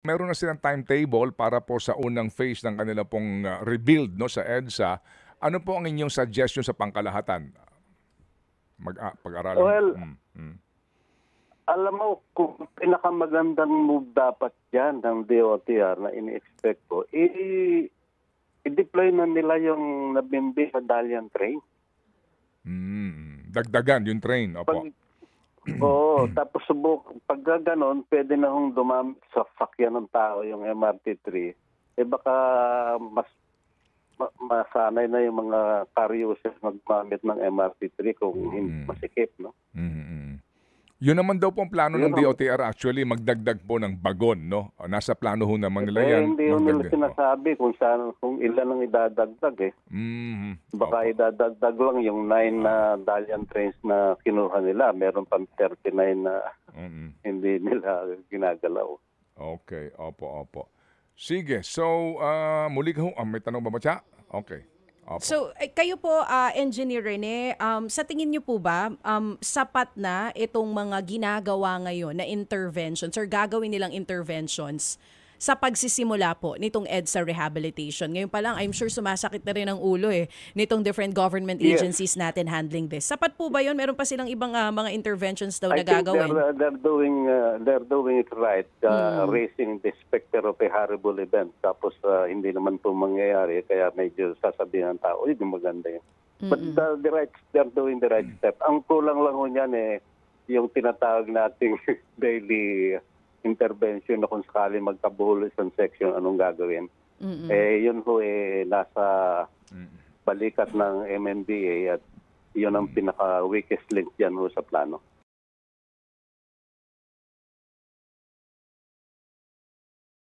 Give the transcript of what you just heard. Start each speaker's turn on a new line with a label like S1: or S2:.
S1: Meron na silang timetable para po sa unang phase ng kanila pong, rebuild 'no, sa EDSA. Ano po ang inyong suggestion sa pangkalahatan? Pag-aralan
S2: Well,
S1: hmm.
S2: alam mo kung pinakamagandang move dapat diyan ng DOTR na ini-expect ko, i-deploy na nila yung nabimbi sa Dalian train.
S1: Dagdagan yung train, opo.
S2: Pag Oo, tapos pag gano'n, pwede na hong dumamit sa sakyan ng tao yung MRT-3. Baka masanay na yung mga car users maggamit ng MRT-3 kung hindi masikip, no?
S1: Yun naman daw po ang plano ng
S2: Yun
S1: DOTR actually, magdagdag po ng bagon 'no? Nasa plano ho naman nila yan,
S2: hindi ho nila
S1: magdagdag.
S2: sinasabi kung ilan ang idadagdag eh. Baka
S1: Opo.
S2: idadagdag lang yung 9 na Dalian trains na kinuha nila. Meron pang 39 na hindi nila ginagalaw.
S1: Okay, opo. Sige, so, muli ho may tanong ba siya? Okay, opo.
S3: So, kayo po, Engineer Rene, sa tingin niyo po ba, sapat na itong mga ginagawa ngayon na interventions or gagawin nilang interventions sa pagsisimula po nitong EDSA rehabilitation? Ngayon pa lang, I'm sure sumasakit na rin ang ulo nitong different government agencies natin handling this. Sapat po ba yun? Meron pa silang ibang mga interventions daw na gagawin?
S2: I think they're doing it right, raising the specter of a horrible event. Tapos hindi naman po mangyayari, kaya medyo sasabihin ng tao, hindi maganda yun. But they're doing the right step. Ang kulang lang ho niyan yung tinatawag nating daily intervention na kung sakali magkabuhol isang section, anong gagawin. Yun ho nasa balikat ng MMDA at yun ang pinaka-weakest link dyan ho sa plano.